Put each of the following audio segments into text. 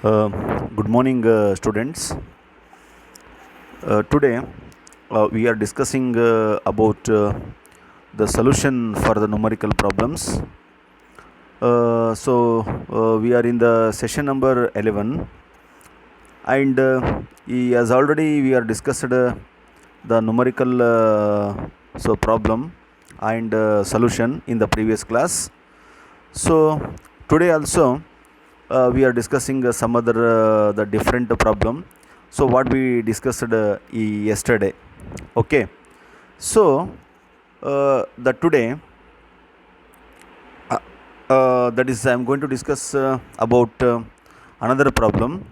Uh, Good morning, students. Today we are discussing about the solution for the numerical problems. We are in the session number 11, and as already we are discussed the numerical problem and solution in the previous class. So today also we are discussing some other the different problem. So what we discussed yesterday. Okay. So the today that is I am going to discuss about another problem.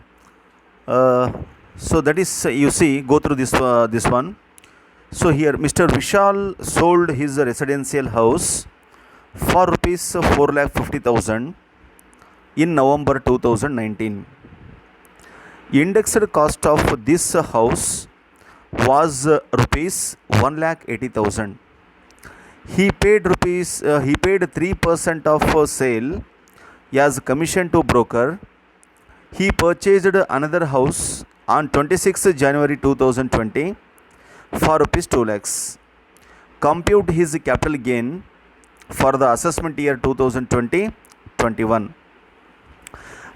So that is you see go through this one. So here Mr. Vishal sold his residential house for rupees 4,50,000 in November 2019. Indexed cost of this house was rupees 1,80,000. He paid 3% of sale as commission to broker. He purchased another house on 26th January 2020 for rupees 2 lakhs. Compute his capital gain for the assessment year 2020-21.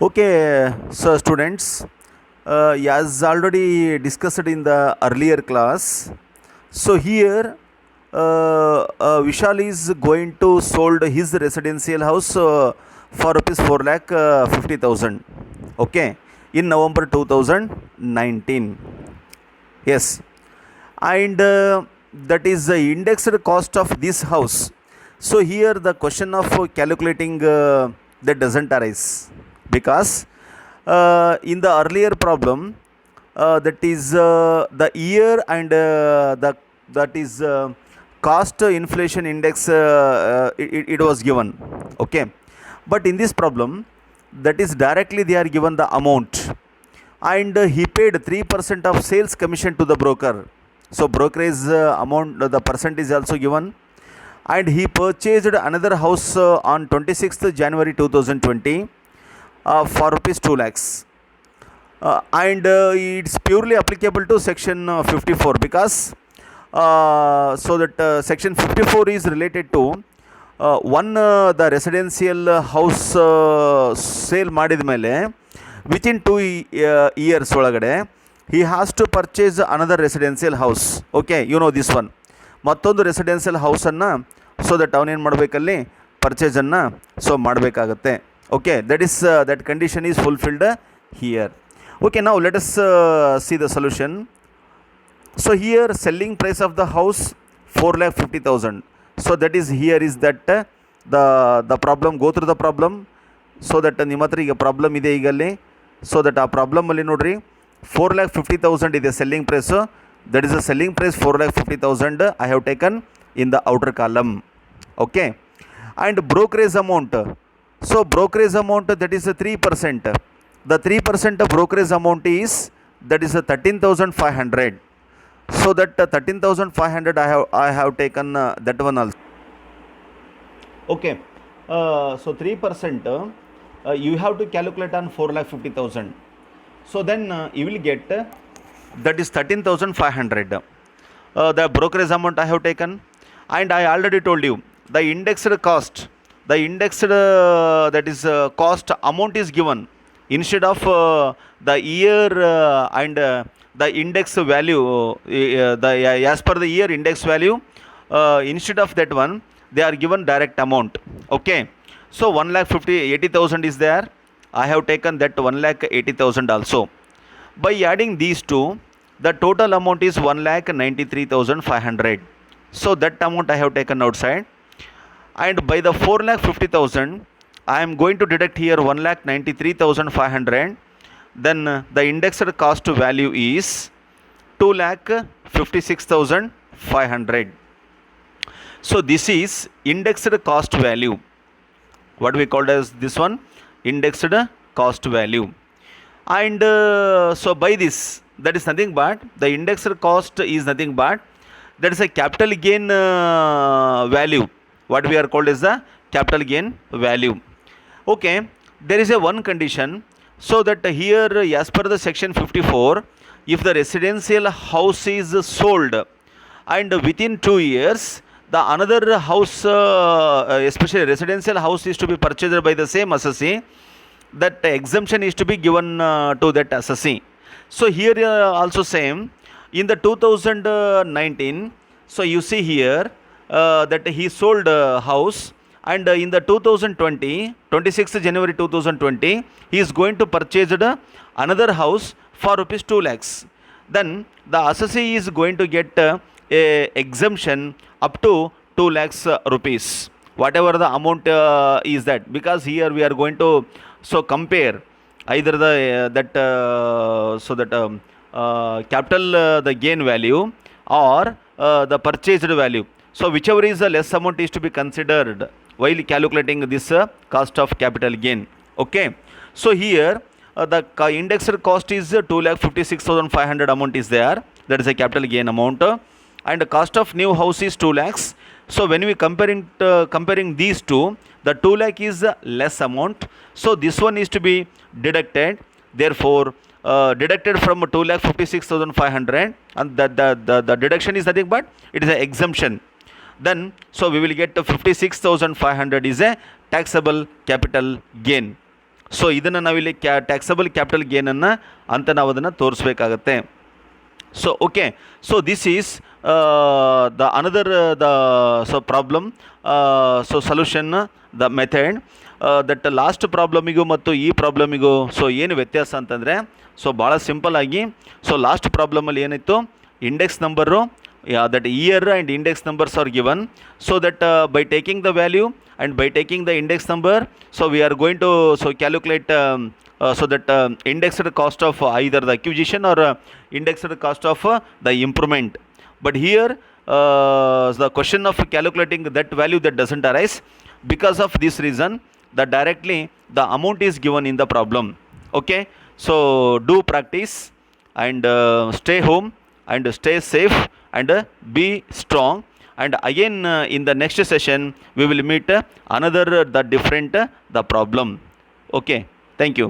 Okay, so students, as already discussed in the earlier class, so here Vishal is going to sold his residential house for rupees 4,50,000. Okay, in November 2019. Yes, and that is the indexed cost of this house. So here the question of calculating that doesn't arise, because in the earlier problem that is the year and that is cost inflation index it was given. Okay, but in this problem that is directly they are given the amount, and he paid 3% of sales commission to the broker. So brokerage amount, the percent is also given, and he purchased another house on 26th January 2020 for rupees 2 lakhs. And it's purely applicable to section 54, because so that section 54 is related to the residential house sale ಮಾಡಿದ ಮೇಲೆ within 2 years ಒಳಗಡೆ he has to purchase another residential house. Okay, you know this one. ಮತ್ತೊಂದು residential ಹೌಸನ್ನು so that ಅವನೇನು ಮಾಡಬೇಕಲ್ಲಿ ಪರ್ಚೇಸನ್ನು so ಮಾಡಬೇಕಾಗತ್ತೆ. Okay, that is that condition is fulfilled here. Okay, ನಾವು let us see the solution. So here selling price of the house 4,50,000. So that is here is that the problem. Go through the problem. So that ನಿಮ್ಮ ಹತ್ರ ಈಗ problem ಇದೆ ಈಗಲ್ಲಿ. So that ಆ ಪ್ರಾಬ್ಲಮಲ್ಲಿ ನೋಡಿರಿ 4,50,000 ಇದೆ selling price. That is the selling price 4,50,000 I have taken in the outer column. Okay, and brokerage amount. So brokerage amount, that is 3%. The 3% brokerage amount is, that is 13,500. So that 13,500 I have taken that one also. Okay, so 3% you have to calculate on 4,50,000. So then you will get that is 13,500. The brokerage amount I have taken, and I already told you the indexed cost, the indexed that is cost amount is given instead of the year and the index value, as per the year index value, instead of that one they are given direct amount. Okay, so 1,80,000 is there. I have taken that 1,80,000 also. By adding these two, the total amount is 1,93,500. So that amount I have taken outside, and by the 4,50,000 I am going to deduct here 1,93,500. Then the indexed cost value is 2,56,500. So this is indexed cost value. What we called as this one, indexed cost value. And so by this, that is nothing but the indexed cost is nothing but that is a capital gain value. What we are called as the capital gain value. Okay, there is a one condition. So that here, as per the section 54, if the residential house is sold and within 2 years the another house, especially residential house, is to be purchased by the same assessee, that exemption is to be given to that assessee. So here also same in the 2019. So you see here that he sold house, and in the 2020, 26th January 2020, he is going to purchase another house for rupees 2 lakhs. Then the assessee is going to get a exemption up to 2 lakhs rupees, whatever the amount is that, because here we are going to so compare either the capital the gain value or the purchased value. So whichever is the less amount is to be considered while calculating this cost of capital gain. Okay, so here the indexed cost is 2,56,500 amount is there, that is a capital gain amount, and the cost of new house is 2 lakhs. So when we comparing these two, the 2 lakh is less amount, so this one is to be deducted. Therefore deducted from 2,56,500, and the deduction is nothing but it is an exemption. Then so we will get 56,500 is a taxable capital gain. So ಇದನ್ನು ನಾವಿಲ್ಲಿ taxable capital ಗೇನನ್ನು ಅಂತ ನಾವು ಅದನ್ನು ತೋರಿಸ್ಬೇಕಾಗತ್ತೆ. So okay, so this is the another the so problem, so solution the method that last ಪ್ರಾಬ್ಲಮಿಗೂ ಮತ್ತು ಈ ಪ್ರಾಬ್ಲಮಿಗೂ ಸೊ ಏನು ವ್ಯತ್ಯಾಸ ಅಂತಂದರೆ, ಸೊ ಭಾಳ ಸಿಂಪಲ್ ಆಗಿ, ಸೊ ಲಾಸ್ಟ್ ಪ್ರಾಬ್ಲಮಲ್ಲಿ ಏನಿತ್ತು, index number that year and index numbers are given, so that by taking the value and by taking the index number, so we are going to so calculate so that indexed cost of either the acquisition or indexed cost of the improvement. But here the question of calculating that value, that doesn't arise. Because of this reason, that directly the amount is given in the problem. Okay, so do practice and stay home and stay safe and be strong. And again in the next session we will meet another the different the problem. Okay, thank you.